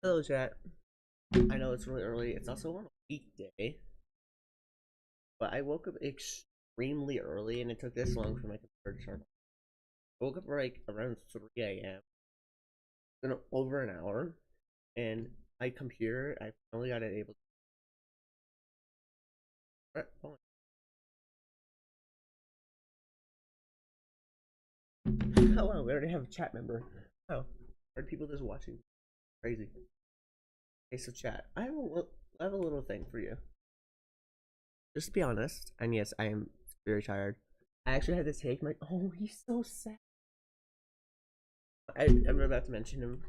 Hello, chat. I know it's really early. It's also on a weekday, but I woke up extremely early, and it took this long for my computer to turn on. I woke up like around 3 a.m. Been over an hour, and my computer, I only got it able to. Oh wow, we already have a chat member. Oh, are people just watching? Crazy. Okay, so chat, I have a little thing for you. Just to be honest, and yes, I am very tired. I actually had to take my. Oh, he's so sad. I'm about to mention him.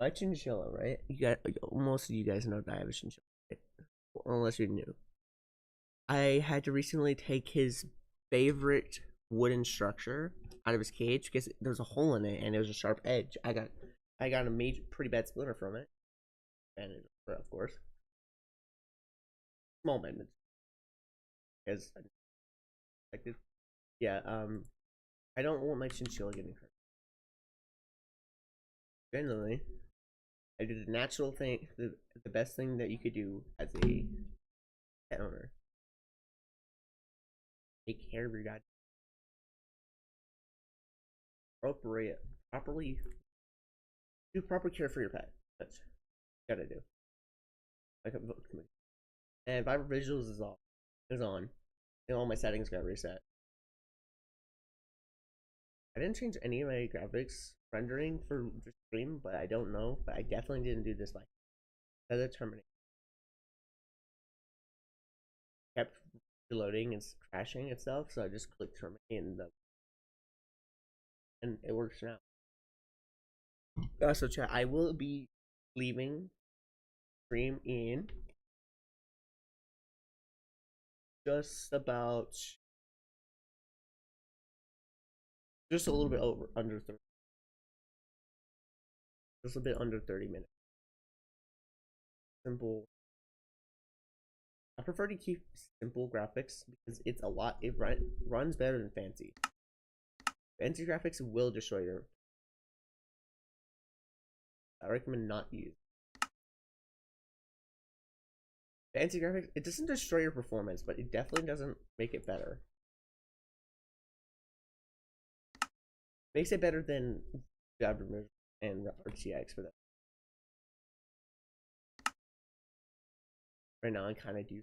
My chinchilla, right? You got most of you guys know that I have a chinchilla, right? Unless you're new. I had to recently take his favorite wooden structure out of his cage because there's a hole in it and it was a sharp edge. I got a pretty bad splinter from it, and of course, small damage because expected. Yeah, I don't want my chinchilla getting hurt. Generally, I did the natural thing, the best thing that you could do as a pet owner. Take care of your god. Properly do proper care for your pet. That's what you gotta do. Like and Viber Visuals is off. Is on. And all my settings got reset. I didn't change any of my graphics rendering for the stream, but I don't know. But I definitely didn't do this like the terminate. Kept reloading and crashing itself, so I just clicked terminate and it works now. So chat, I will be leaving stream in just about just a little bit over under 30, just a bit under 30 minutes. Simple. I prefer to keep simple graphics because it's a lot. It runs better than fancy. Fancy graphics will destroy your. I recommend not use fancy graphics. It doesn't destroy your performance, but it definitely doesn't make it better. Makes it better than Jabbermir and RTX for that. Right now, I kind of do.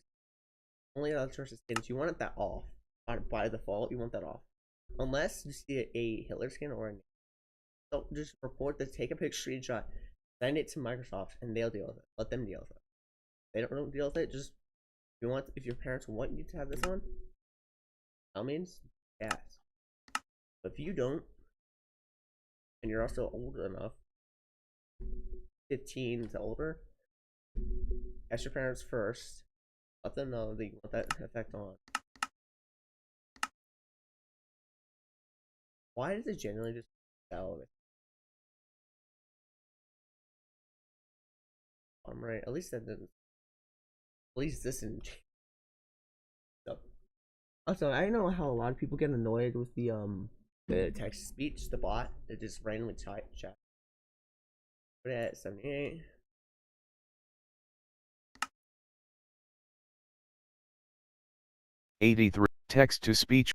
Only other sources skins. You want it that off by default. You want that off, unless you see a Hitler skin or a. So just report this. Take a picture, screenshot, send it to Microsoft, and they'll deal with it. Let them deal with it. They don't deal with it. Just if your parents want you to have this on, that means yes. But if you don't, and you're also old enough, 15 to older, ask your parents first. Let them know that you want that effect on. Why does it generally just sell it? I'm right. At least that didn't. At least this didn't. So, also, I know how a lot of people get annoyed with the text speech, the bot that just randomly chat. Put it at 78. Text to speech.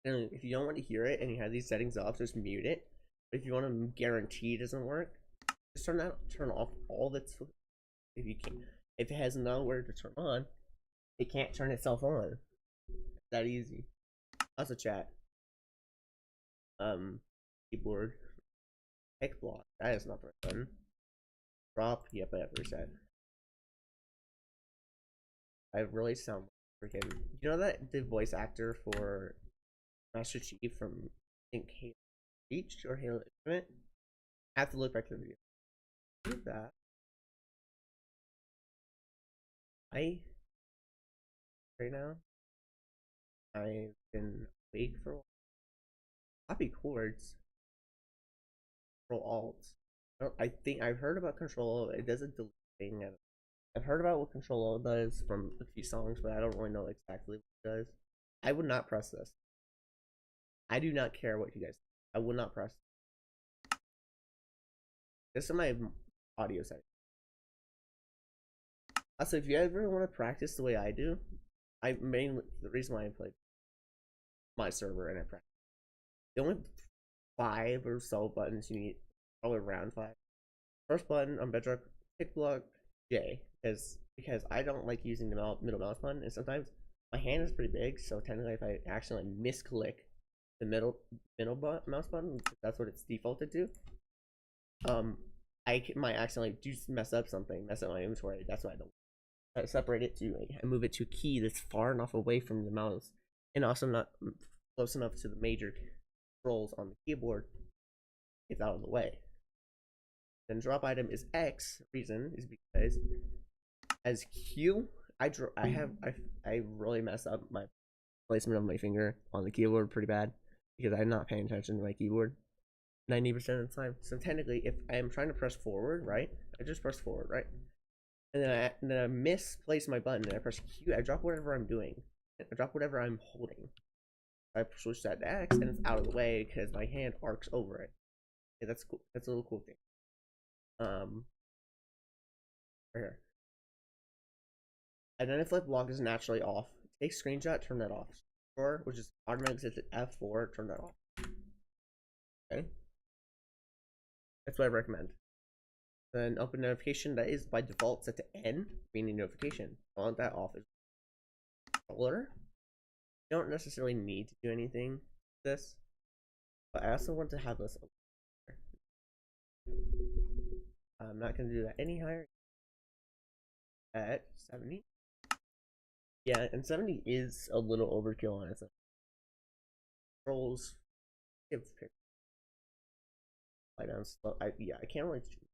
And if you don't want to hear it and you have these settings off, just mute it. But if you want to guarantee it doesn't work, just turn off all that's. If you can, if it has nowhere to turn on, it can't turn itself on. It's that easy. Also, chat. Keyboard. Hex block. That is not the right button. Drop. Yep, I have reset. I really sound freaking. You know that the voice actor for Master Chief from I think Halo Reach or Halo Infinite? I have to look back to the video. Look at that. Right now I've been awake for a while. Copy chords. Control Alt. I think I've heard about Control. It does a delete thing. I've heard about what Control Alt does from a few songs, but I don't really know exactly what it does. I would not press this. I do not care what you guys think. I would not press. This is my audio setting. Also, if you ever want to practice the way I do, the reason why I played my server and I practice, the only 5 or so buttons you need, probably around 5. First button on bedrock, pick block J, because I don't like using the middle mouse button, and sometimes my hand is pretty big, so technically if I accidentally misclick the middle mouse button, that's what it's defaulted to, I might accidentally mess up my inventory. That's why I separate it to, I move it to a key that's far enough away from the mouse and also not close enough to the major controls on the keyboard, get out of the way. Then drop item is X. Reason is because as Q, I really mess up my placement of my finger on the keyboard pretty bad because I'm not paying attention to my keyboard 90% of the time. So technically, if I'm trying to press forward, right, I just press forward, right, and then I misplace my button and I press Q. I drop whatever I'm doing. I drop whatever I'm holding. I switch that to X and it's out of the way because my hand arcs over it. Yeah, that's cool. That's a little cool thing. Right here. Identify block is naturally off. Take screenshot, turn that off. Or, which is automatically set to F4, turn that off. Okay. That's what I recommend. Then open notification, that is by default set to N, meaning notification. I want that off as color. You don't necessarily need to do anything with this, but I also want to have this I'm not going to do that any higher at 70. Yeah, and 70 is a little overkill on its own. Controls, down slow. I can't really choose.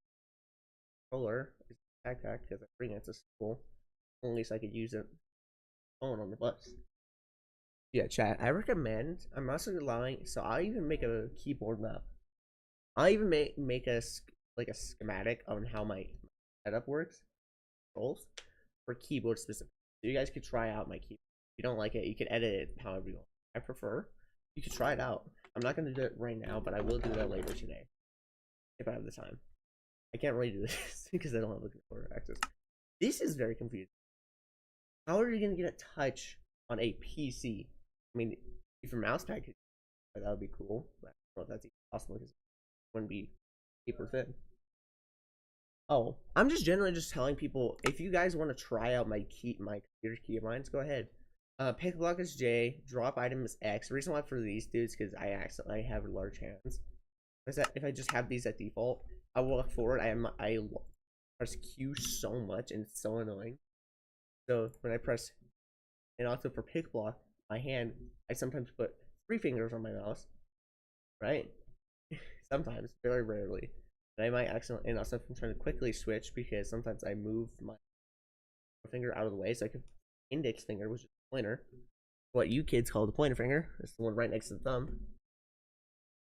Controller is backpack because I bring it to school. At least I could use it on the bus. Yeah, chat. I recommend. I'm also allowing. So I'll even make a keyboard map. I'll even make a schematic on how my setup works, controls for keyboard specific. So you guys could try out my keyboard. If you don't like it, you can edit it however you want. I prefer you can try it out. I'm not going to do it right now, but I will do that later today if I have the time. I can't really do this because I don't have a controller access. This is very confusing. How are you going to get a touch on a PC? I mean, if your mouse pad could, that would be cool. But I don't know if that's even possible because it wouldn't be paper thin. Oh, I'm just generally just telling people, if you guys want to try out my computer keybinds, go ahead. Pick block is J, drop item is X. The reason why for these dudes because I have large hands. Is that if I just have these at default, I walk forward. I press Q so much and it's so annoying. So when I press, and also for pick block, my hand, I sometimes put 3 fingers on my mouse, right? Sometimes, very rarely. And I might accidentally, and also if I'm trying to quickly switch because sometimes I move my finger out of the way, so I can index finger, which is the pointer, what you kids call the pointer finger, it's the one right next to the thumb.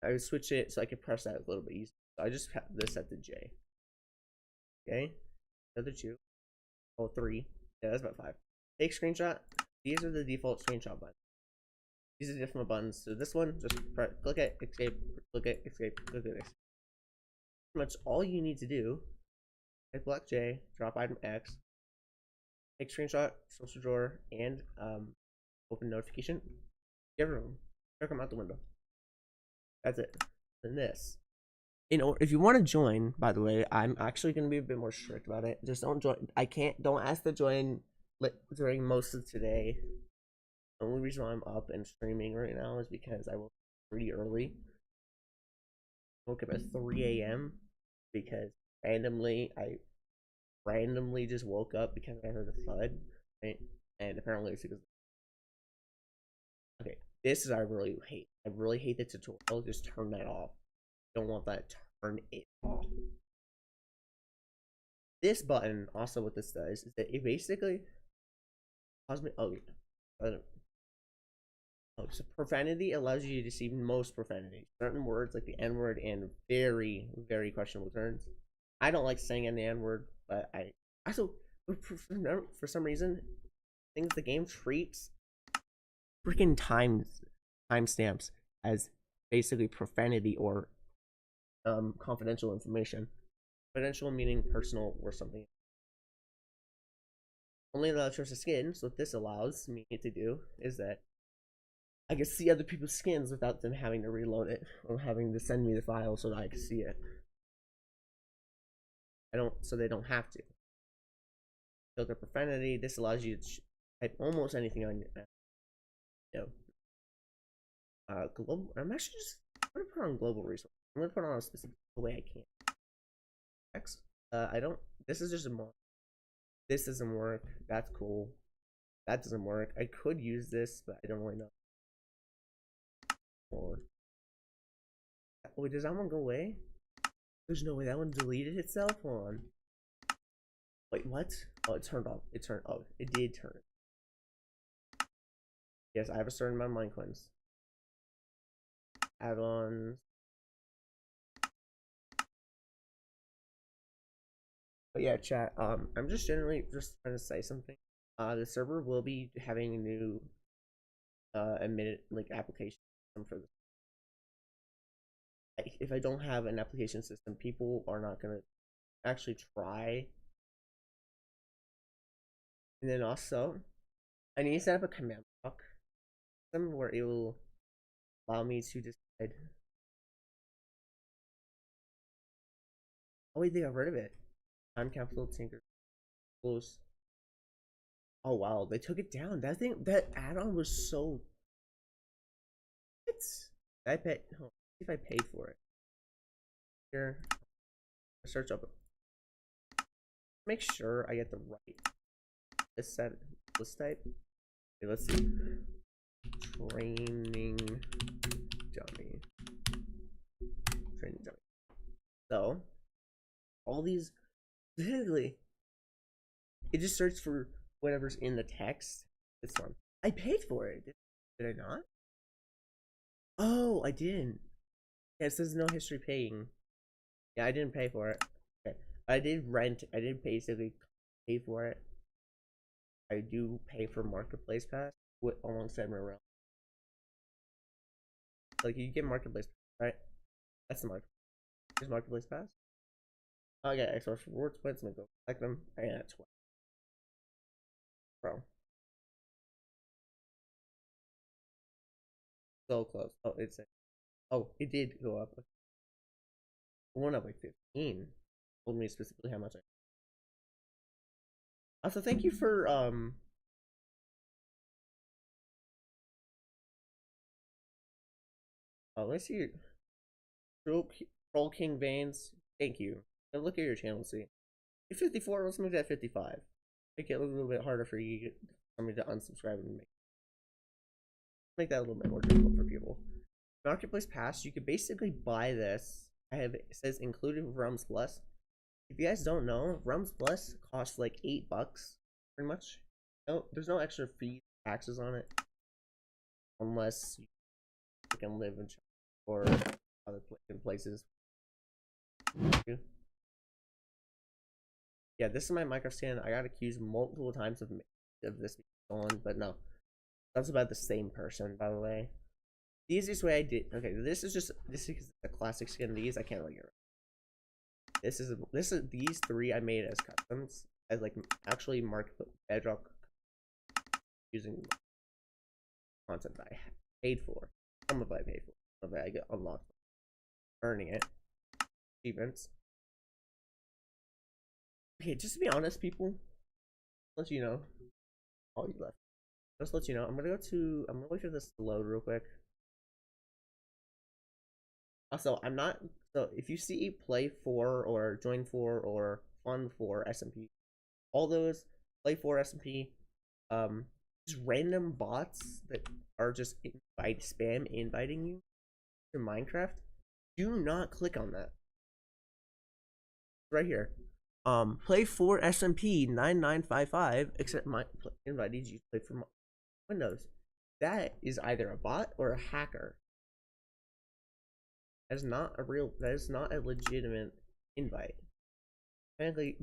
I would switch it so I could press that a little bit easier. So I just have this set to J. Okay, another 2. Oh, 3. Yeah, that's about 5. Take screenshot. These are the default screenshot buttons. These are different buttons. So this one, just click it, escape, click it, escape, click it, escape. Pretty much all you need to do. Hit block J, drop item X, take screenshot, social drawer, and open notification. Give room. Check them out the window. That's it. And this. If you want to join, by the way, I'm actually going to be a bit more strict about it. Just don't join. Don't ask to join during most of today. The only reason why I'm up and streaming right now is because I woke up pretty early. Woke up at 3 a.m. because I randomly just woke up because I heard a thud, right? And apparently it's because. Okay, this is I really hate. I really hate the tutorial. Just turn that off. Don't want that. Turn it off. This button, also what this does is that it basically allows me. So profanity allows you to see most profanity. Certain words like the N word and very, very questionable terms. I don't like saying the N word, but I also for some reason things the game treats freaking timestamps as basically profanity or confidential information. Confidential meaning personal or something. Only allowed choice of skin. So what this allows me to do is that I can see other people's skins without them having to reload it or having to send me the file so that I can see it. So they don't have to. Filter profanity. This allows you to type almost anything on your global. I'm actually just gonna put on global resource. I'm gonna put on a specific way I can. X. I don't. This is just a mod. This doesn't work. That's cool. That doesn't work. I could use this, but I don't really know. Or wait, does that one go away? There's no way that one deleted itself. Hold on. Wait, what? Oh, it turned off. It turned. Oh, it did turn. Yes, I have a certain amount of mine coins. Add-ons. But yeah, chat. I'm just generally just trying to say something. The server will be having a new admitted like application system for this. If I don't have an application system, people are not gonna actually try. And then also, I need to set up a command block system where it will allow me to decide. Oh wait, they got rid of it. Time capsule tinker close. Oh wow, they took it down. That add-on was so. It's. I pay. Oh, see if I paid for it. Here, search up. Make sure I get the right list type. Okay, let's see. Training dummy. Training dummy. So, all these, basically, it just searches for whatever's in the text. This one. I paid for it. Did I not? Oh, I didn't. Yeah, it says no history paying. Yeah, I didn't pay for it. Okay. I did rent. I did basically pay for it. I do pay for Marketplace Pass alongside my realm. Like you get Marketplace, right? That's the market. Here's Marketplace Pass. Oh, I got Xbox rewards points. I'm gonna go collect them. I got 12. Bro. So close. Oh, it's oh, it did go up. It went up like 15. Told me specifically how much I. Also, thank you for oh, let's see. Troll King Veins. Thank you. Now look at your channel. See, 54. Let's move that 55. Make it a little bit harder for you for me to unsubscribe and make that a little bit more difficult for people. Marketplace Pass, you could basically buy this. It says included with Realms Plus. If you guys don't know, Realms Plus costs like $8, pretty much. No, there's no extra fees, taxes on it, unless you can live in China or other places. Yeah, this is my Minecraft stand. I got accused multiple times of this being stolen, but no, that's about the same person, by the way. The easiest way I did. Okay, this is a classic skin. These I can't really get rid of. This is these three I made as customs, as like actually bedrock using content that I paid for. Some of it I paid for. Some of it I get unlocked, earning it, achievements. Okay, just to be honest, people, let you know. All you left. Just let you know. I'm gonna wait for this to load real quick. Also, I'm not. So if you see play for or join for or fun for SMP, all those play for SMP, just random bots that are just spam inviting you to Minecraft. Do not click on that. Right here. Play for SMP 9955. Except my invited you to play for Windows. That is either a bot or a hacker. That is not a legitimate invite. Frankly,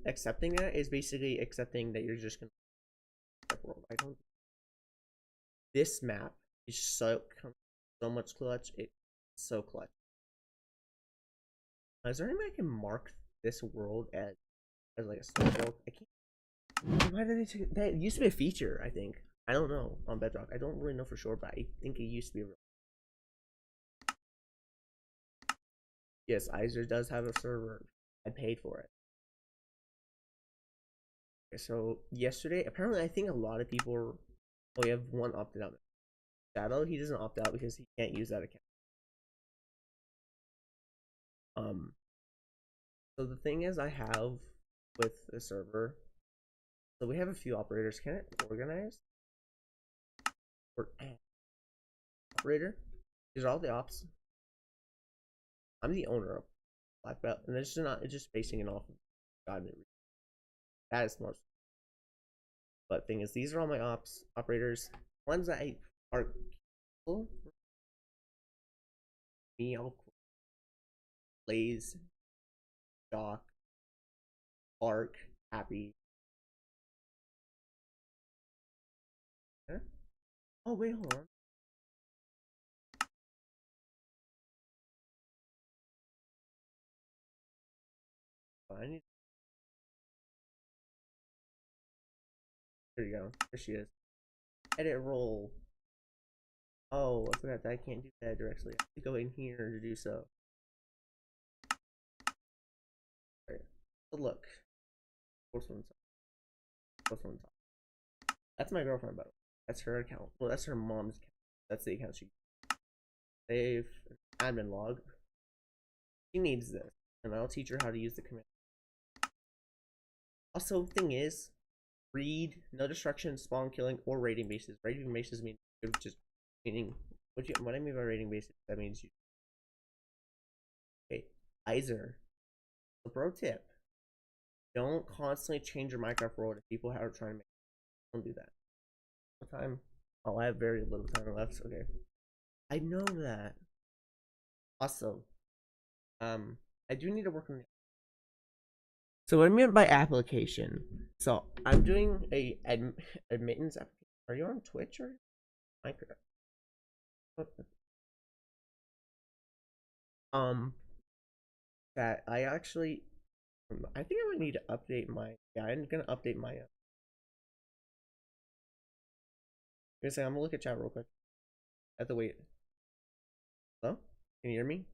accepting that is basically accepting that you're just gonna world. I don't. This map is so much clutch. It's so clutch. Is there any way I can mark this world as like a story world. I can't. Why did they take that? It used to be a feature. I think. I don't know on Bedrock. I don't really know for sure, but I think it used to be a real. Yes, Iser does have a server. I paid for it. Okay, so yesterday, apparently, I think a lot of people. Oh, we have one opted out. Shadow, he doesn't opt out because he can't use that account. So the thing is, I have with the server. So we have a few operators. Can it organize? Or operator? These are all the ops. I'm the owner of Black Belt, and it's just not. It's just basing it off of God. That is most. But thing is, these are all my operators. Ones that are cool. Me, I'll Blaze, Doc, Ark, Happy. Huh? Oh wait, hold on. I need. There you go. There she is. Edit role. Oh, I forgot that I can't do that directly. I have to go in here to do so. Right. So look. First one's up. First one's up. That's my girlfriend, by the way. That's her account. Well, that's her mom's account. That's the account she save admin log. She needs this, and I'll teach her how to use the command. Also, thing is, read, no destruction, spawn killing, or raiding bases. Raiding bases mean just meaning what I mean by raiding bases. That means you. Okay, Iser. A pro tip: don't constantly change your Minecraft world if people are trying to make. Don't do that. What time? Oh, I have very little time left. Okay, I know that. Also, I do need to work on the. So what I meant by application. So I'm doing a admittance application. Are you on Twitch or Minecraft? Um, that I actually, I think I would need to update my. Yeah, I'm gonna update my. I'm gonna look at chat real quick. I have to wait. Hello? Can you hear me?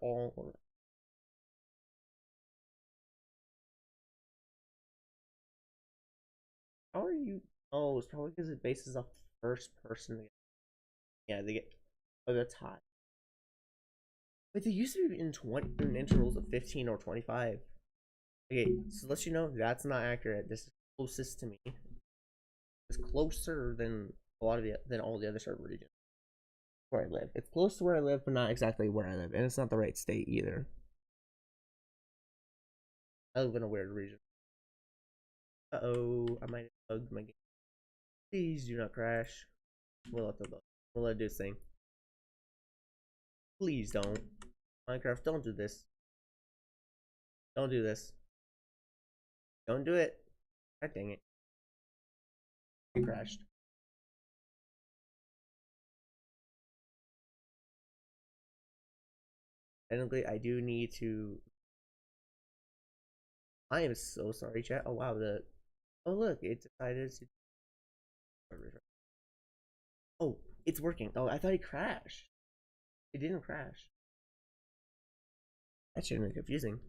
All. How are you? Oh, it's probably because it bases off first person. Yeah, they get. Oh, that's hot. But they used to be in intervals of 15 or 25. Okay, so let you know that's not accurate. This is closest to me. It's closer than a lot of than all the other server regions where I live. It's close to where I live, but not exactly where I live, and it's not the right state either. I live in a weird region. Uh-oh, I might have bugged my game. Please do not crash. We'll let the bug. We'll let it do its thing. Please don't. Minecraft, don't do this. Don't do this. Don't do it. God dang it. It crashed. Technically, I do need to. I am so sorry, chat. Oh wow, the. Oh look, it decided to. Oh, it's working. Oh, I thought it crashed. It didn't crash. That's really confusing.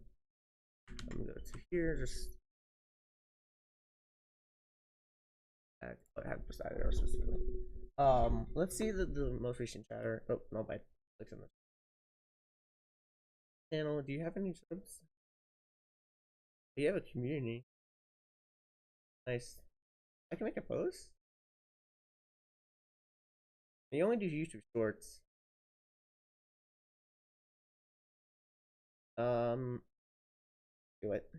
I'm gonna go to here, just I have decided our specifically. Let's see the most recent chatter. Oh no, I clicked on the channel. Do you have any subs? Do you have a community? Nice. I can make a post. You only do YouTube shorts. Do it.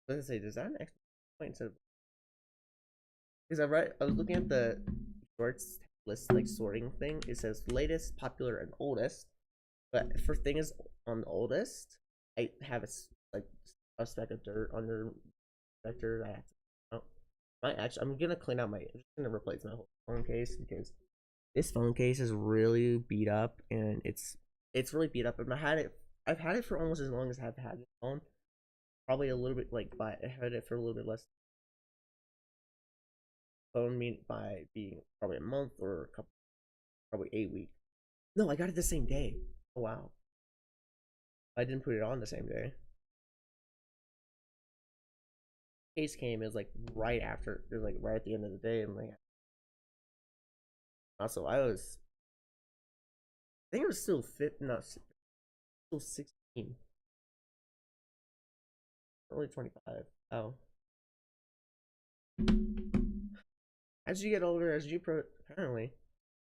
Let's say, does that an extra point instead of? Because I was looking at the shorts list like sorting thing. It says latest, popular, and oldest. But for things on the oldest, I have like a speck of dirt under vector. I have to. Oh, I'm gonna clean out my. I'm just gonna replace my whole phone case because this phone case is really beat up and it's It's really beat up. And I've had it for almost as long as I've had this phone. Probably a little bit like I had it for a little bit less. Phone mean by being probably a month or a couple, probably 8 weeks. No, I got it the same day. Oh wow. I didn't put it on the same day. Case came, it was like right after, it was like right at the end of the day, and like also I think it was still fit, not still 16, early 25. Oh, as you get older, as you apparently.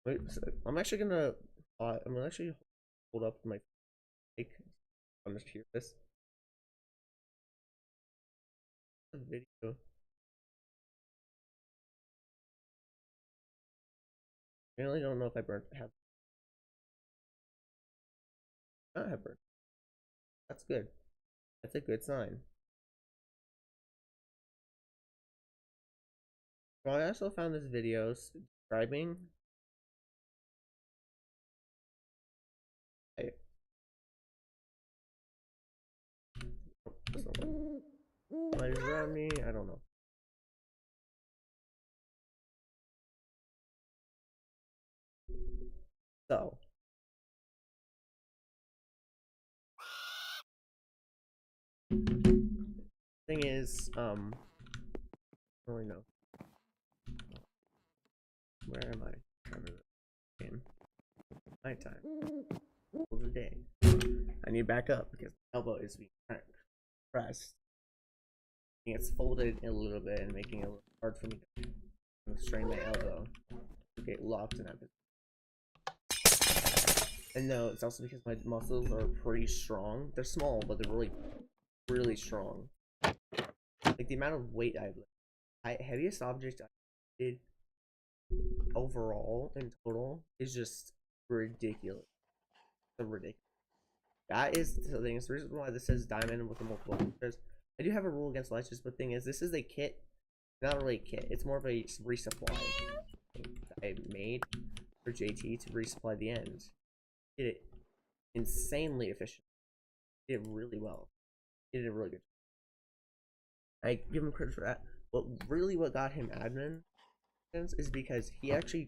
Wait, so I'm actually gonna I'm gonna actually hold up my mic. I'm just hear this video. I really don't know if I have burnt. That's good. That's a good sign. Well, I also found this video describing. I, what is around me? I don't know. So, thing is, I don't really know. Where am I? Game. Nighttime. Of the day. I need to back up because my elbow is being pressed. It's folded a little bit and making it a little hard for me to strain my elbow to get locked in that position. And no, it's also because my muscles are pretty strong. They're small, but they're really, really strong. Like the amount of weight heaviest object I did overall in total is just ridiculous. So ridiculous. That is the thing. It's the reason why this says diamond with the multiple ledges. I do have a rule against ledges, but the thing is, this is a kit. Not really a kit. It's more of a resupply I made for JT to resupply the ends. Did it insanely efficient. Did it really well. Did it really good. I give him credit for that. But really, what got him admin is because he actually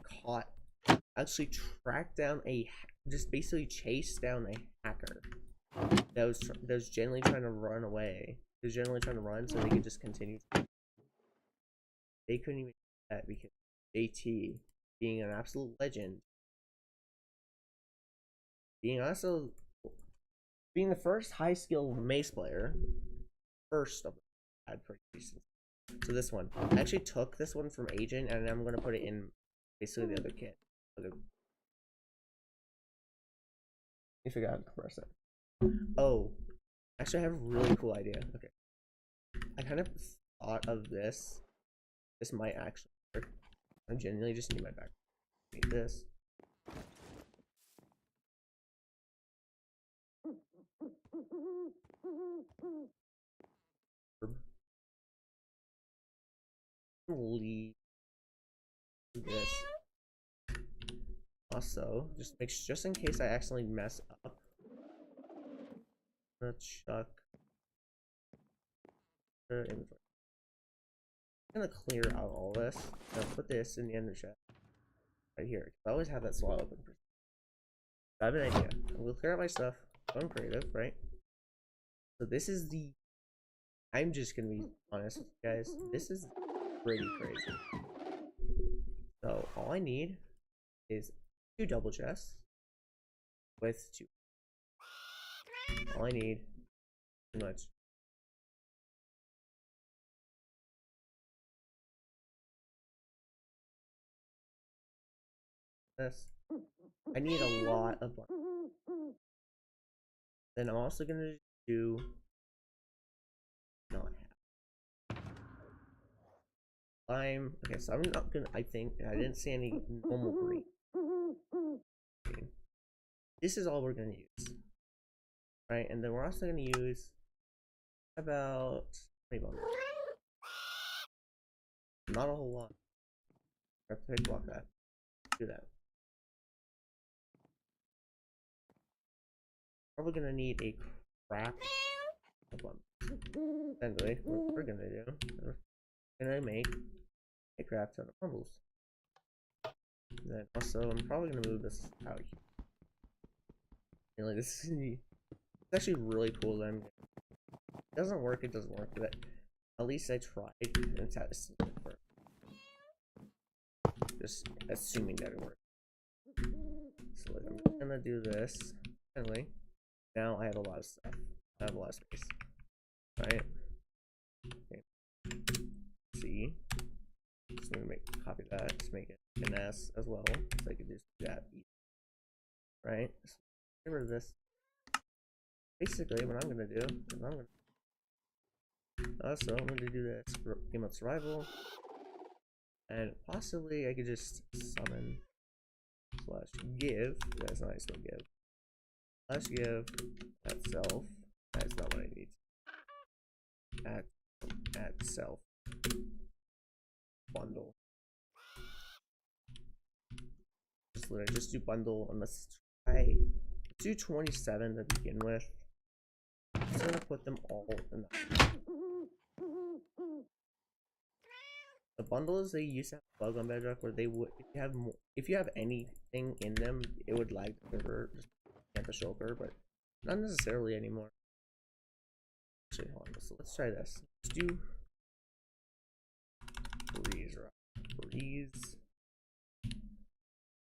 tracked down just basically chased down a hacker that was generally trying to run away. He was generally trying to run so they could just continue. They couldn't even do that because JT, being an absolute legend, being the first high skill mace player, first of had pretty decent. So this one, I actually took this one from Agent, and I'm gonna put it in basically the other kit. I forgot to press it. Oh, actually, I have a really cool idea. Okay, I kind of thought of this. This might actually work. I genuinely just need my back. Need this. Leave this. Also, just in case I accidentally mess up, I'm gonna chuck the inventory. I'm gonna clear out all this. I'm gonna put this in the ender chest right here. I always have that slot open. I have an idea. I'm gonna clear out my stuff. I'm creative, right? So this is the. I'm just gonna be honest, guys. This is pretty crazy. So all I need is 2 double chests with 2. All I need, pretty much. This. I need a lot of. Then I'm also gonna do. No, lime. Okay, so I'm not gonna. I think I didn't see any normal green. Okay. This is all we're gonna use, right? And then we're also gonna use about 20 bones. Not a whole lot. I have to pick block that. Do that. Probably gonna need a crap. Essentially, what we're gonna do, we're gonna make a crap ton of bundles. And then also, I'm probably gonna move this out here. And like this is it's actually really cool that it doesn't work. It doesn't work, but at least I tried. And it's how this works. Just assuming that it works. So like, I'm gonna do this. Anyway, now I have a lot of stuff. I have a lot of space. Right? Okay. C. Just gonna copy that. Just make it an S as well, so I can just do that. Right? So get rid of this. Basically, what I'm gonna do is I'm gonna do this game of survival, and possibly I could just summon / give. That's not still give. / give at self. That's not what I need. At self bundle. Just literally just do bundle, and let's try do 27 to begin with. I'm just gonna put them all in the bundles. They used to have a bug on Bedrock where they would, if you have anything in them, it would lag the server, just get the shulker, but not necessarily anymore. Actually, hold on. So let's try this. Let's do breeze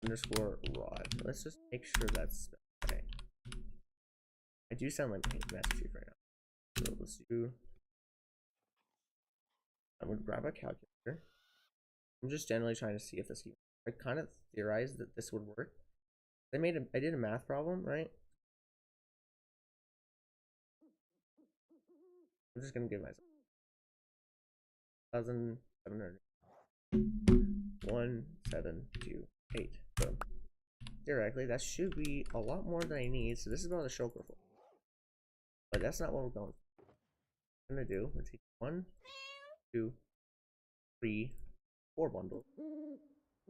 underscore rod. Let's just make sure that's right. I do sound like Master Chief right now. So let's do. I'm gonna grab a calculator. I'm just generally trying to see if this. I kind of theorized that this would work. I did a math problem, right? I'm just gonna give myself 1,700. 1,728. Boom. Theoretically, that should be a lot more than I need. So this is about a shulker for. But that's not what we're going for. What I'm gonna do, let's take 1, 2, 3, 4 bundles.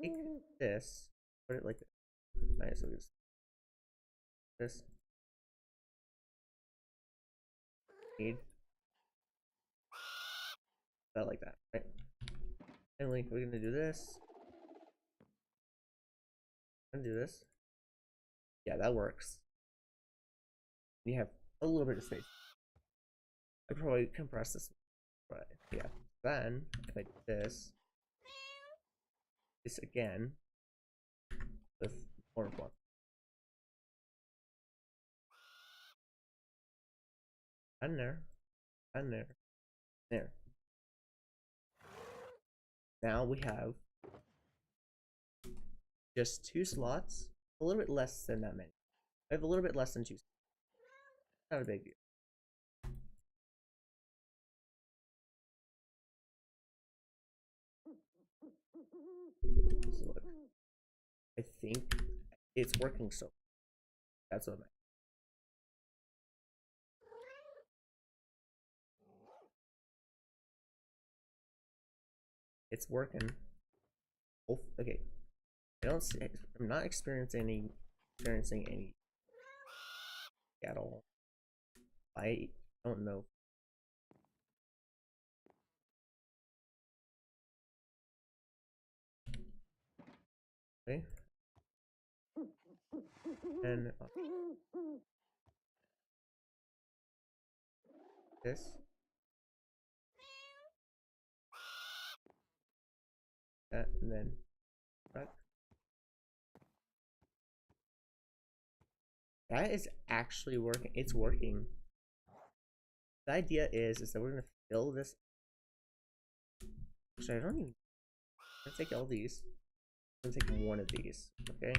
Take this, put it like this. Nice, so just this. Need that like that, right? Finally, we're gonna do this. I'm gonna do this. Yeah, that works. You have a little bit of space. I probably compress this, but yeah. Then if I do this again with more one. And there, and there, there. Now we have just 2 slots, a little bit less than that many. I have a little bit less than 2 slots. Not a big deal. So look, I think it's working, so that's what I'm at. It's working. Oh, okay. I'm not experiencing any at all. I don't know. Okay. And this. That, and then that. That is actually working. It's working. The idea is that we're gonna fill this. Actually, I don't even. I'm gonna take all these. I'm gonna take one of these. Okay.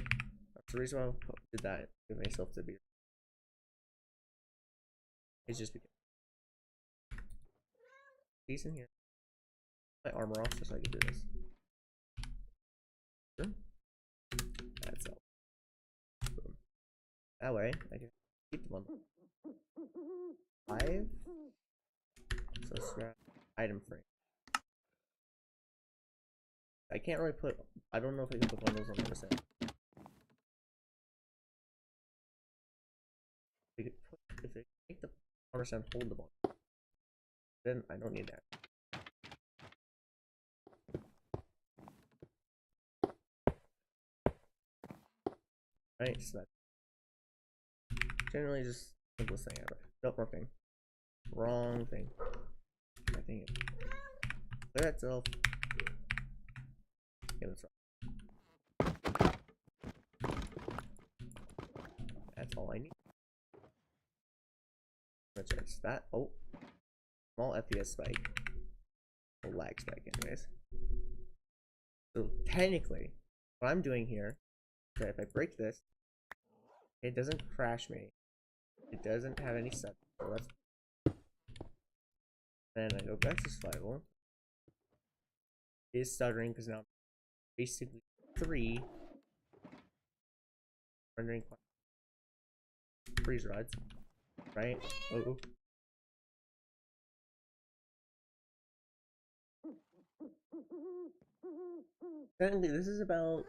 That's the reason why I did that. Give myself to be. It's just because these in here. My armor off just so I can do this. Sure. That's all. Boom. That way I can keep them on 5. So scrap item frame. I can't really put. I don't know if I can put bundles on the other side. if they make the Powerstar hold the bundle, then I don't need that. Right, so that's generally just simplest thing ever. Nope, wrong thing. Wrong thing. I think clear itself. Yeah, that's right. That's all I need. Let's check that. Oh, small FPS spike. A lag spike, anyways. So technically, what I'm doing here, okay, if I break this, it doesn't crash me. It doesn't have any setup. So let's. Then I go back to survival. It is stuttering because now I'm basically 3 rendering freeze rods, right? Oh. Technically, this is about.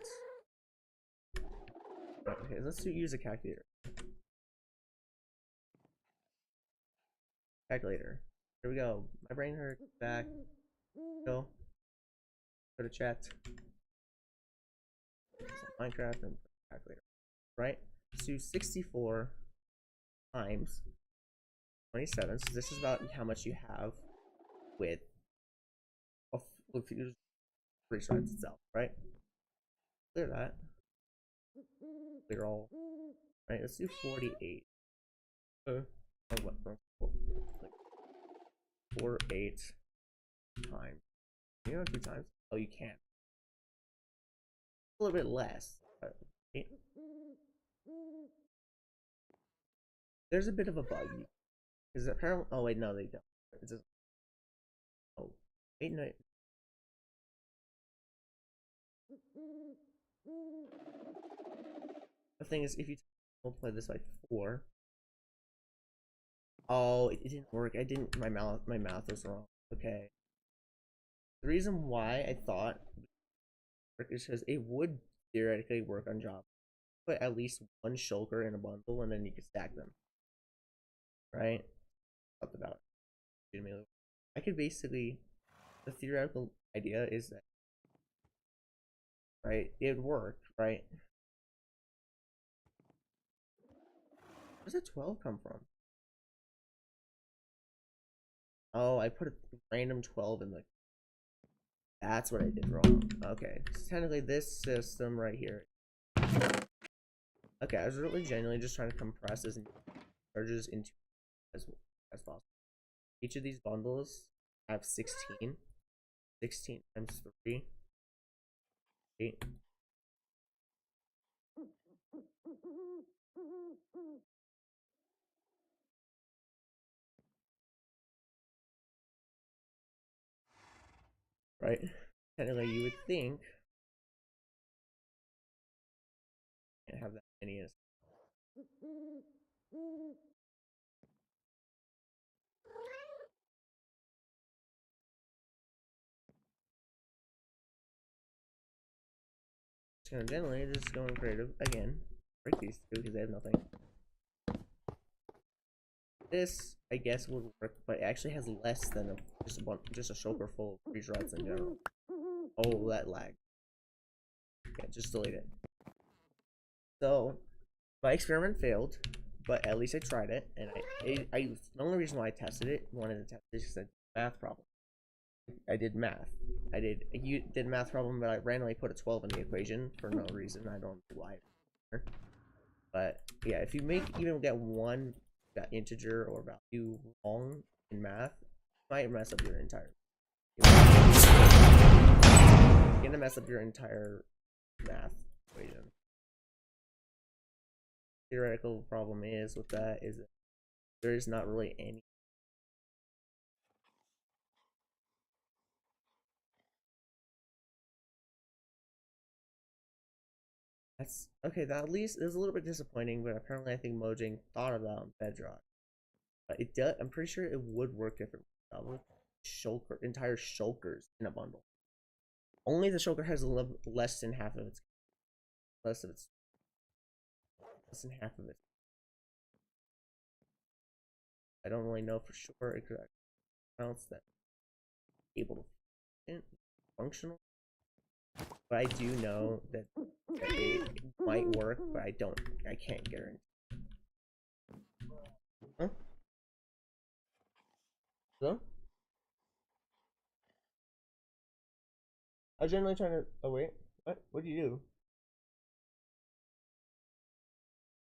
Okay, let's use a calculator. Calculator. Here we go. My brain hurts. Back. Go. Go to chat. Minecraft and calculator. Right? Let's do 64 times 27. So this is about how much you have with freeze rods itself, right? Clear that. Clear all. Right, let's do 48. What? 48 times. You know, 2 times. Oh, you can't. A little bit less. There's a bit of a bug. Because apparently. Oh, wait, no, they don't. It doesn't. Oh, wait, no. The thing is, if you multiply this by 4. Oh, it didn't work. I didn't. My math was wrong. Okay. The reason why I thought is because it would theoretically work on Java. Put at least one shulker in a bundle, and then you can stack them. Right? Thought about it. I could basically. The theoretical idea is that. Right? It worked, right? Where does that 12 come from? Oh, I put a random 12 in the. That's what I did wrong. Okay, so technically this system right here. Okay, I was really genuinely just trying to compress this charges into as possible. Each of these bundles have 16. 16 times 3. 8. Right? Technically, you would think can't have that many as generally just going creative again. Break these two because they have nothing. This I guess would work, but it actually has less than just a shulker full of freeze rods in general. Oh, that lag. Yeah, just delete it. So my experiment failed, but at least I tried it, and the only reason why I tested it, wanted to test it, is because it's a math problem. I did math. You did math problem, but I randomly put a 12 in the equation for no reason. I don't know why. But yeah, if you even get one integer or value wrong in math, you might mess up your entire. You're gonna mess up your entire math equation. Theoretical problem is with that is that there is not really any. That's okay. That at least is a little bit disappointing, but apparently I think Mojang thought about bedrock. But it does. I'm pretty sure it would work differently. Entire shulkers in a bundle. Only the shulker has less than half of its. Less than half of it. I don't really know for sure exact amounts that able to functional, but I do know that it might work, but I can't guarantee. Huh? Hello? I was generally trying to. Oh wait, what? What do you do?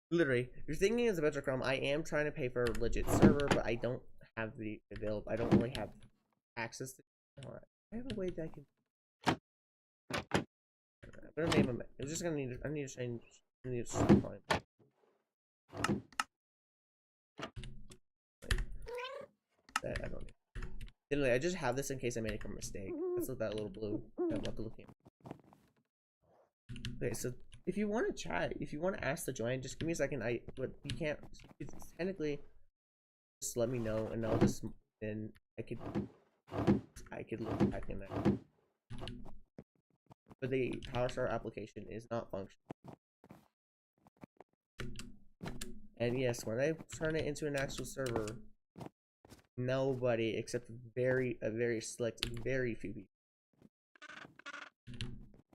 Literally, you're thinking as a bedrock realm. I am trying to pay for a legit server, but I don't have the available. I don't really have access to. I have a way that I can. I'm gonna name him. I'm just gonna need. I need to change. I need to find. That I don't need. Literally, I just have this in case I made a mistake. That's what that little blue. I'm not looking. Okay, so if you want to chat, if you want to ask to join, just give me a second. But you can't. It's technically, just let me know, and I'll just then I could look back in there. But the Powerstar application is not functional. And yes, when I turn it into an actual server, nobody except a very select, very few people.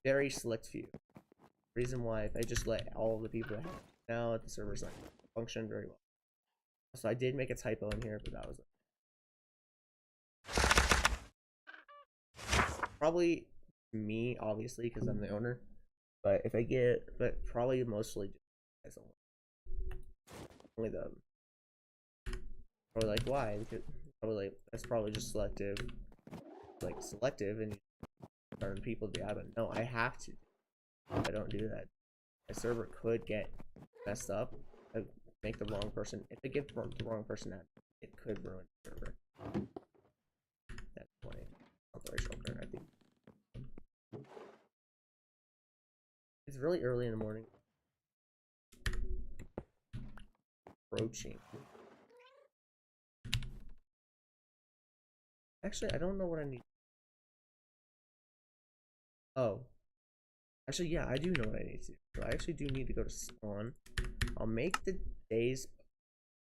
Very select few. Reason why, if I just let all the people have now the server's not function very well. So I did make a typo in here, but that was it. Probably me, obviously, because I'm the owner. But if I get, but probably mostly just only the. Probably like why? Because probably like that's probably just selective, and turn people to the admin. No, I have to. If I don't do that, my server could get messed up. I make the wrong person. If I give the wrong person that, it could ruin the server. That's my operational current, I think. It's really early in the morning. Approaching. Actually, I don't know what I need. Oh. Actually, yeah, I do know what I need to do. So I actually do need to go to spawn. I'll make the days.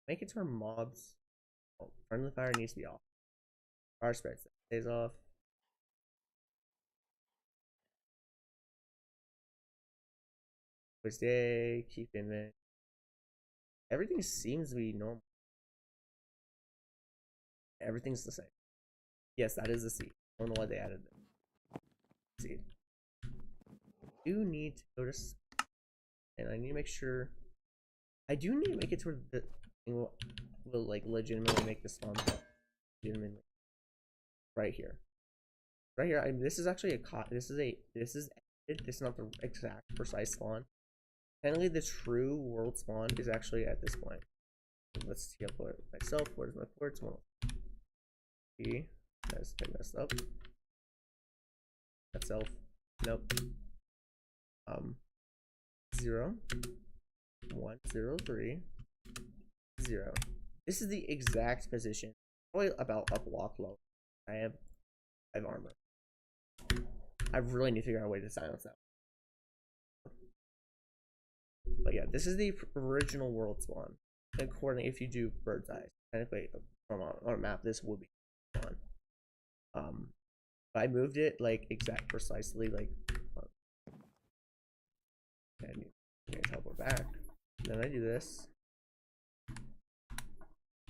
Make it to our mobs. Oh, friendly fire needs to be off. Fire spreads. Days off. Which day? Keep in there. Everything seems to be normal. Everything's the same. Yes, that is the seed. I don't know why they added them. Seed. I do need to go to, and I need to make sure. I do need to make it to where the thing will like legitimately make the spawn. Legitimately. Right here. Right here. This is actually this is not the exact precise spawn. Technically, the true world spawn is actually at this point. Let's see how myself. Where's my ports? Well, that's messed up. That's self. Nope. 0 1 0 3 0. This is the exact position. Probably about a block low. I have armor. I really need to figure out a way to silence that. But yeah, this is the original world spawn. According, if you do bird's eye, technically on a map, this would be spawn. But I moved it like precisely like. And you teleport back. Then I do this.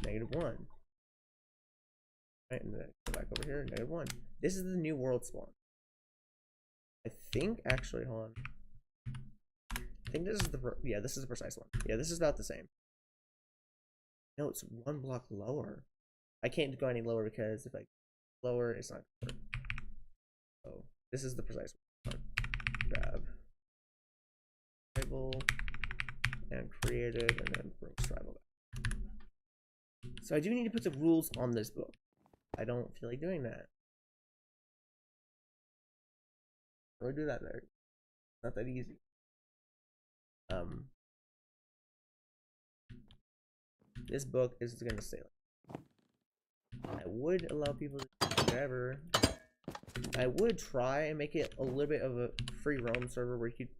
-1. Right, and then go back over here. -1. This is the new world spawn. I think actually, hold on. I think this is this is the precise one. Yeah, this is about the same. No, it's 1 block lower. I can't go any lower because if I lower, it's not good. So this is the precise one. Grab tribal and creative, and then bring tribal back. So I do need to put the rules on this book. I don't feel like doing that. I'll do that there. Not that easy. This book is gonna say like, I would allow people to do whatever. I would try and make it a little bit of a free roam server where you could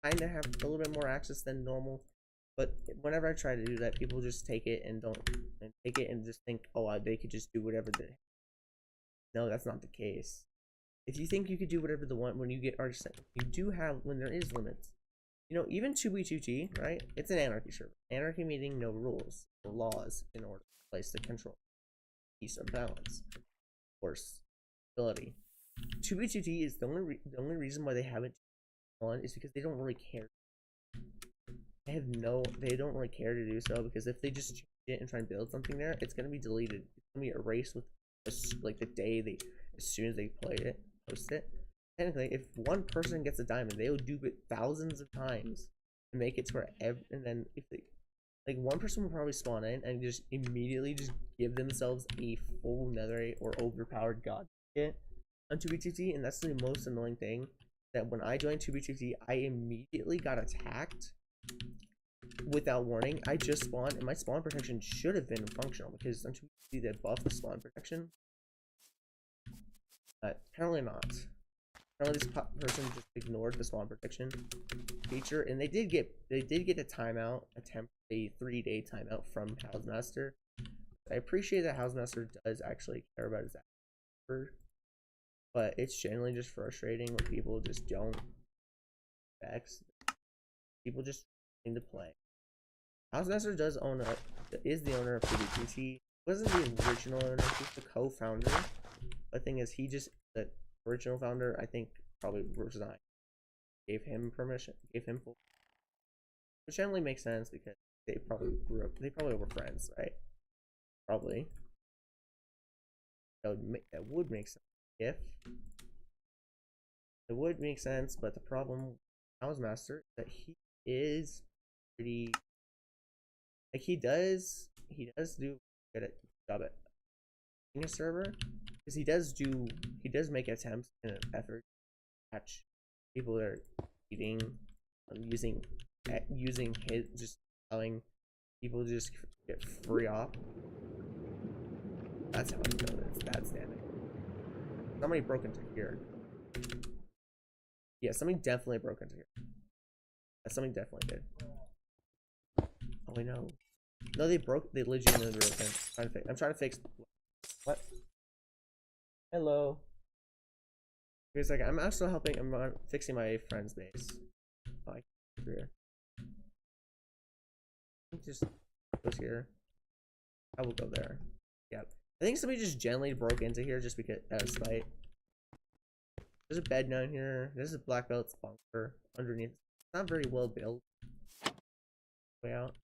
kind of have a little bit more access than normal. But whenever I try to do that, people just take it and just think, oh, they could just do whatever they. No, that's not the case. If you think you could do whatever they want when you get artisan, you do have when there is limits. You know, even 2v2t, right? It's an anarchy server. Anarchy meaning no rules or laws in order to place the control, peace, or balance, or stability. 2v2t is the only reason why they haven't on is because they don't really care. They don't really care to do so, because if they just change it and try and build something there, it's gonna be deleted. It's gonna be erased with like the day as soon as they play it, post it. Technically, if one person gets a diamond, they will do it thousands of times and make it to where and then if they like one person will probably spawn in and just immediately just give themselves a full netherite or overpowered god kit on 2v2t, and that's the most annoying thing. That when I joined 2v2t, I immediately got attacked without warning. I just spawned, and my spawn protection should have been functional because on 2v2t they buff the spawn protection. Apparently not. Apparently this person just ignored the spawn protection feature, and they did get a timeout, a 3-day timeout from Housemaster. I appreciate that Housemaster does actually care about his effort, but it's generally just frustrating when people just don't vex. People just need to play. Housemaster is the owner of PvPT. He wasn't the original owner, he's the co-founder. The thing is, the original founder, I think, probably resigned. Gave him permission, gave him full. Which generally makes sense because they probably were friends, right? Probably. That would make sense if it would make sense, but the problem with Housemaster is that he is pretty like he does do good at job at being a server, because he does make attempts in an effort to catch people that are cheating, using his, just allowing people to just get free off. That's how I know that it's bad standing. Somebody broke into here. Yeah, somebody definitely broke into here. Somebody definitely did. Oh wait, no. No, they legitimately broke in. I'm trying to fix. What? Hello. He's like, I'm also helping. I'm fixing my friend's base. Oh, I can't here. Just goes here. I will go there. Yep. I think somebody just gently broke into here just because out of spite. There's a bed down here. There's a black belt's bunker underneath. It's not very well built. Way out.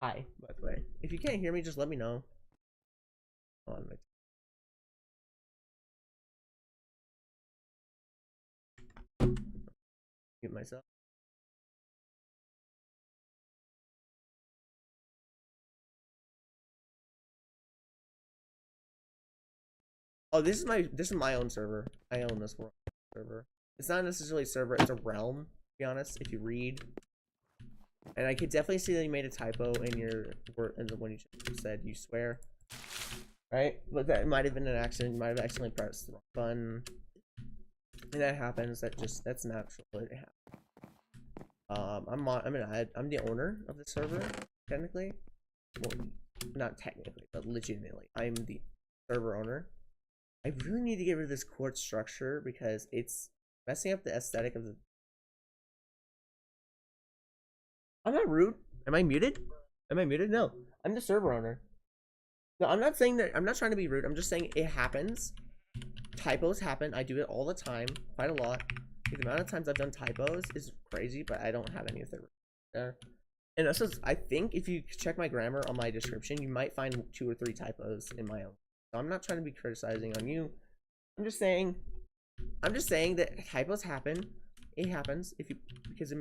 Hi, by the way. If you can't hear me, just let me know. Hold on. Mute myself. Oh, this is my own server. I own this server. It's not necessarily a server, it's a realm, to be honest, if you read. And I could definitely see that you made a typo in your word in the one you said you swear. Right? But that might have been an accident. You might have accidentally pressed the wrong button. And that happens. That's natural. It happens. I'm the owner of the server, technically. Well, not technically, but legitimately. I'm the server owner. I really need to get rid of this court structure because it's messing up the aesthetic of the. I'm not rude. Am I muted? Am I muted? No. I'm the server owner. No, I'm not saying that. I'm not trying to be rude. I'm just saying it happens. Typos happen. I do it all the time. Quite a lot. The amount of times I've done typos is crazy, but I don't have any of there. And also, I think if you check my grammar on my description, you might find 2 or 3 typos in my own. So I'm not trying to be criticizing on you. I'm just saying that typos happen. It happens because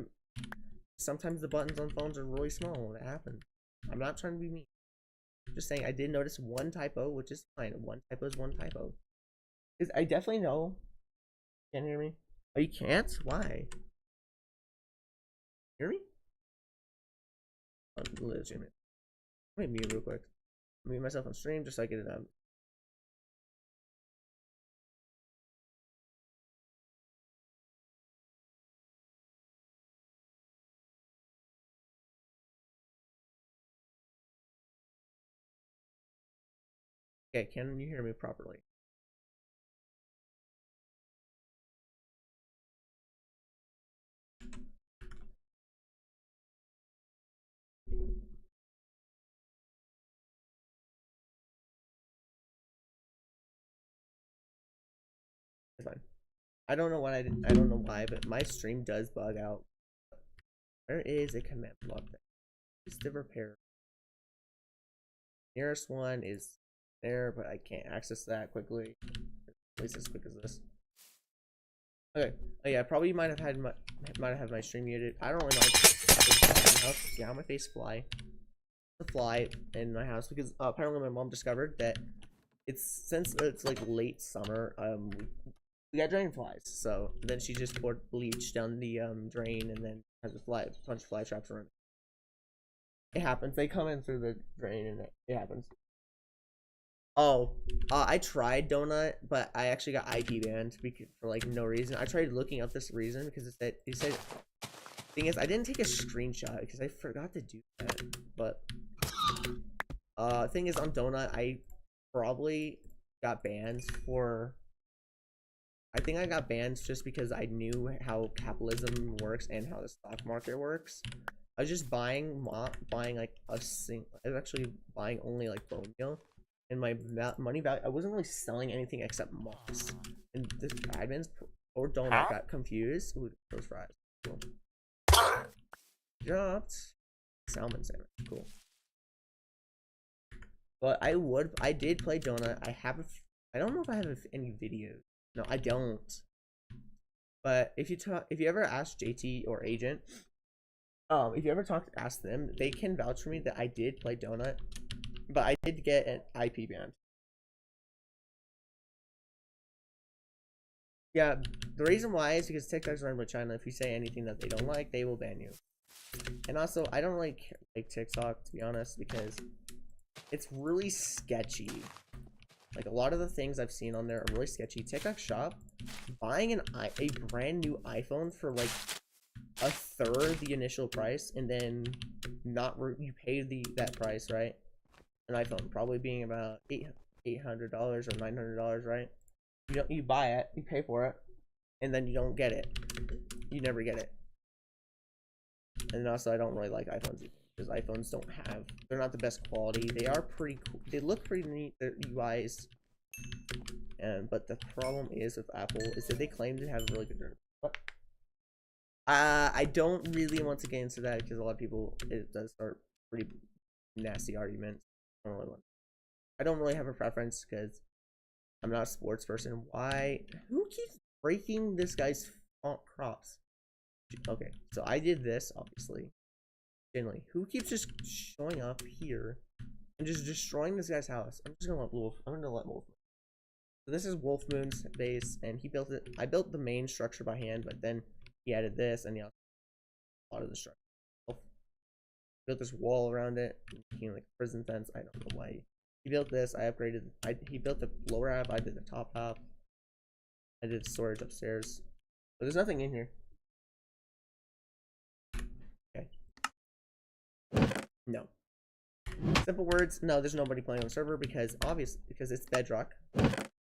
sometimes the buttons on phones are really small when it happens. I'm not trying to be mean. I'm just saying I did notice one typo, which is fine. One typo is one typo. Because I definitely know. Can't hear me? Oh, you can't? Why? Hear me? Oh, legitimate. Let me mute real quick. Mute myself on stream just so I get it out. Okay, can you hear me properly? It's fine. I don't know what I did. I don't know why, but my stream does bug out. There is a command block there. Just to repair. Nearest one is there, but I can't access that quickly. At least as quick as this. Okay. Oh yeah, probably might have had my stream muted. I don't really know. Yeah, my face fly. The fly in my house because apparently my mom discovered that since it's like late summer, we got dragonflies. So then she just poured bleach down the drain and then has a bunch of fly traps around. It happens. They come in through the drain and it happens. Oh, I tried Donut, but I actually got IP banned for like no reason. I tried looking up this reason because it said. Thing is, I didn't take a screenshot because I forgot to do that. But thing is, on Donut, I probably got banned for. I think I got banned just because I knew how capitalism works and how the stock market works. I was just buying like I was actually buying only like bone meal. And my money value, I wasn't really selling anything except moss. And this admin's or Donut got confused. Ooh, those fries. Cool. Dropped salmon sandwich. Cool. But I did play Donut. I don't know if I have any videos. No, I don't. But if you ever ask JT or Agent, if you ever ask them, they can vouch for me that I did play Donut. But I did get an IP ban. Yeah, the reason why is because TikTok's run by China. If you say anything that they don't like, they will ban you. And also, I don't like TikTok, to be honest, because it's really sketchy. Like, a lot of the things I've seen on there are really sketchy. TikTok Shop, buying a brand new iPhone for like a third the initial price, and then you pay that price, right? An iPhone probably being about $800 or $900, right? You buy it, you pay for it, and then you don't get it. You never get it. And also, I don't really like iPhones because iPhones they're not the best quality. They are pretty cool. They look pretty neat. Their UIs, but the problem is with Apple is that they claim to have really good. But I don't really want to get into that because a lot of people it does start pretty nasty arguments. I don't really have a preference because I'm not a sports person. Why? Who keeps breaking this guy's crops? Okay, so I did this, obviously. Generally, who keeps just showing up here and just destroying this guy's house? I'm just gonna let Wolf. I'm gonna let Wolf. So this is Wolf Moon's base, and he built it. I built the main structure by hand, but then he added this, and he also a lot of the structure. Built this wall around it, making like a prison fence. I don't know why. He built this. I upgraded. He built the lower half. I did the top half. I did storage upstairs, but there's nothing in here. No. Simple words. No, there's nobody playing on the server because it's bedrock,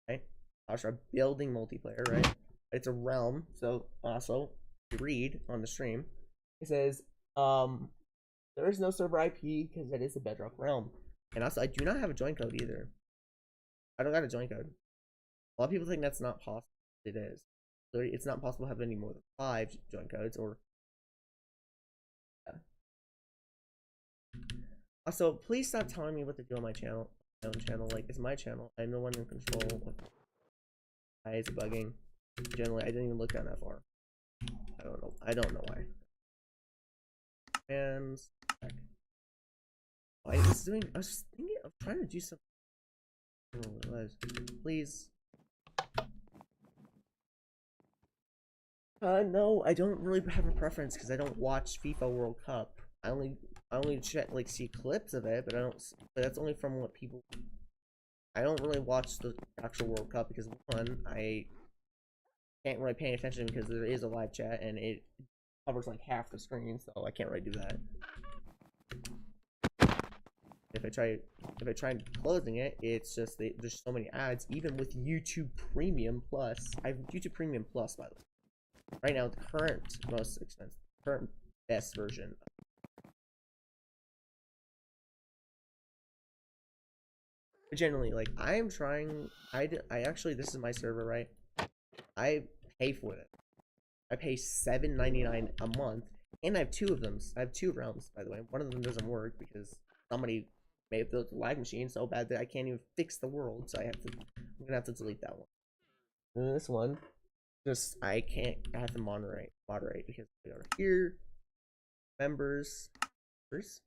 right? Powerstar Building Multiplayer, right? It's a realm. So also read on the stream. It says there is no server IP because it is a bedrock realm, and also I do not have a join code either. I don't got a join code. A lot of people think that's not possible. It is. It's not possible to have any more than 5 join codes or. Also, please stop telling me what to do on my channel. My own channel, like it's my channel. I'm the one in control. Why is it bugging? Generally, I didn't even look down that far. I don't know. I don't know why. And I was thinking of trying to do something. I don't know what it was. Please. No, I don't really have a preference because I don't watch FIFA World Cup. I only check see clips of it, but I don't. But that's only from what people. I don't really watch the actual World Cup because one, I can't really pay attention because there is a live chat and it covers like half the screen, so I can't really do that. If I try if I try closing it, it's just there's so many ads. Even with YouTube Premium Plus, I have YouTube Premium Plus, by the way. Right now, the current most expensive, current best version. But generally, like, I am trying. I actually, this is my server, right? I pay for it. I pay $7.99 a month, and I have two of them. I have two realms, by the way. One of them doesn't work because somebody made the lag machine so bad that I can't even fix the world. So I'm gonna have to delete that one. And this one, just I can't. I have to moderate because we are here. Members, there's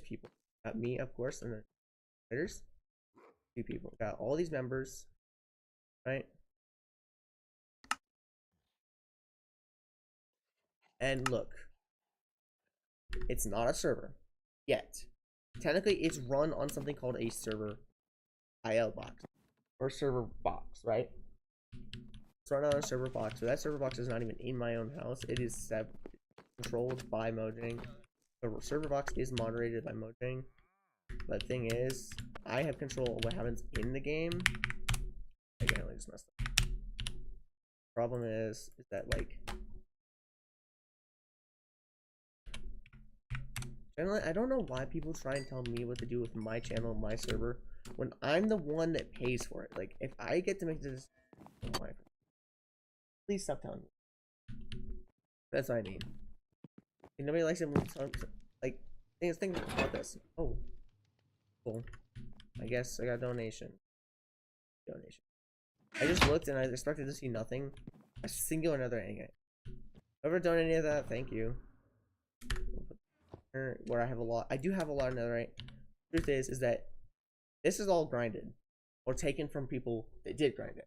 people. Got me, of course, and then there's two people. Got all these members, right? And look, it's not a server yet. Technically, it's run on something called a server IL box or server box, right? It's run on a server box. So that server box is not even in my own house. It is controlled by Mojang. The server box is moderated by Mojang. But the thing is, I have control of what happens in the game. Again, I just messed up. Problem is that, like, generally, I don't know why people try and tell me what to do with my channel and my server when I'm the one that pays for it. Like, if I get to make this, please stop telling me. That's what I mean. And nobody likes it when like, think about this. Oh, cool. I guess I got donation. I just looked and I expected to see nothing. A singular another ingot. Whoever donated any of that, thank you. Where I have a lot. I do have a lot of netherite. Truth is that this is all grinded or taken from people that did grind it.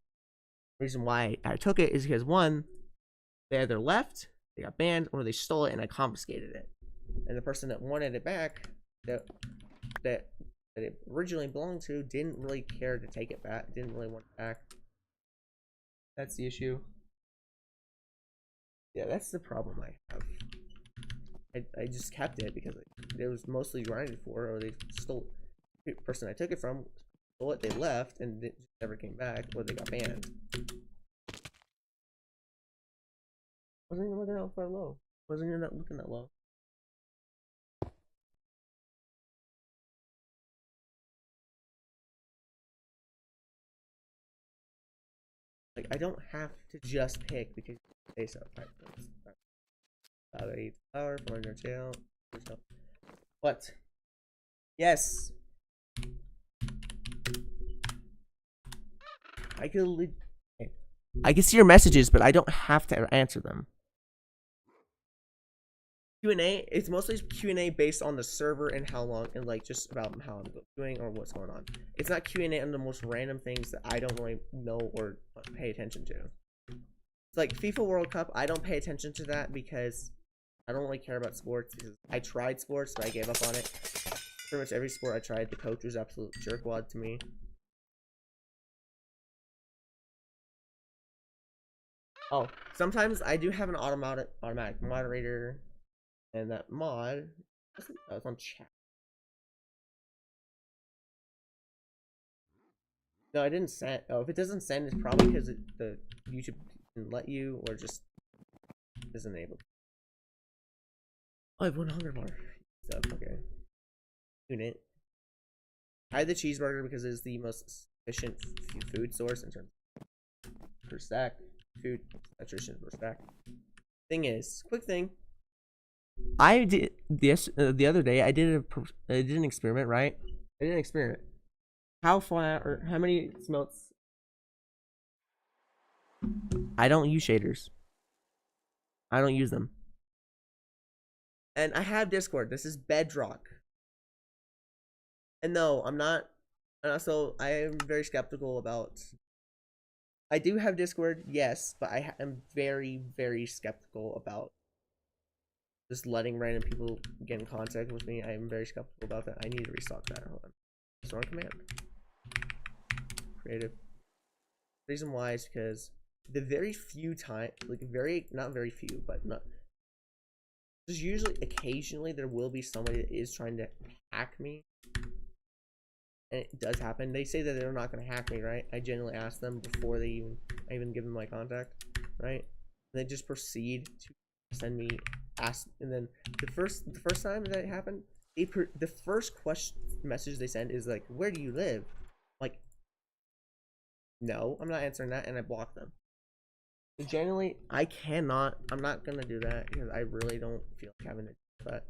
The reason why I took it is because one, they either left, they got banned, or they stole it and I confiscated it. And the person that wanted it back, that it originally belonged to, didn't really care to take it back. Didn't really want it back. That's the issue. Yeah, that's the problem I have. I just kept it because it was mostly grinded for, or they stole. The person I took it from stole it, they left, and it never came back, or they got banned. Wasn't even looking that far low. Wasn't even looking that low. Like, I don't have to just pick because you say so. About 8 power, 400 jail. What? Yes. I can see your messages, but I don't have to answer them. Q&A, it's mostly Q&A based on the server and how long, and like just about how I'm doing or what's going on. It's not Q&A on the most random things that I don't really know or pay attention to. It's like FIFA World Cup, I don't pay attention to that because I don't really care about sports. Because I tried sports, but I gave up on it. Pretty much every sport I tried, the coach was absolute jerkwad to me. Oh, sometimes I do have an automatic moderator, and that mod, oh, it's on chat. No, I didn't send. Oh, if it doesn't send, it's probably because the YouTube didn't let you, or just isn't able. Oh, I have 1 hunger bar. So, okay. Unit. I had the cheeseburger because it is the most efficient food source in terms of per stack. Food nutrition per stack. Thing is, quick thing. I did this the other day. I did an experiment, right? I did an experiment. How flat or how many smelts? I don't use shaders. I don't use them. And I have Discord. This is Bedrock. And no, I'm not. And also, I am very skeptical about. I do have Discord, yes, but I am very, very skeptical about just letting random people get in contact with me. I am very skeptical about that. I need to restock that. Hold on. Strong command. Creative. Reason why is because the very few times, like not very few, but not. There's usually, occasionally, there will be somebody that is trying to hack me. and it does happen. They say that they're not gonna hack me, right? I genuinely ask them before I even give them my contact, right? And they just proceed to send me and then the first time that it happened, the first question message they send is like, "Where do you live?" Like, no, I'm not answering that, and I block them. So genuinely, I'm not gonna do that because I really don't feel like having it. But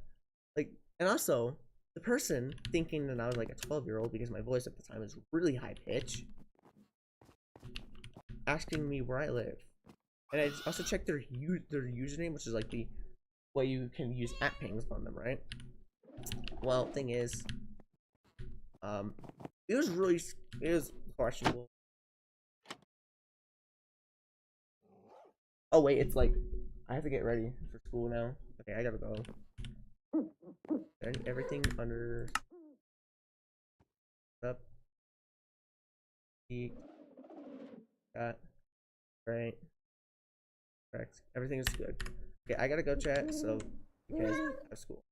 like, and also the person thinking that I was like a 12-year-old because my voice at the time was really high pitch, asking me where I live, and I also checked their username, which is like the way you can use @pings on them, right? Well, thing is, um, it was questionable. Oh wait, it's like I have to get ready for school now. Okay, I gotta go. Everything under up. Got right. Correct. Everything is good. Okay, I gotta go chat. So you guys have school.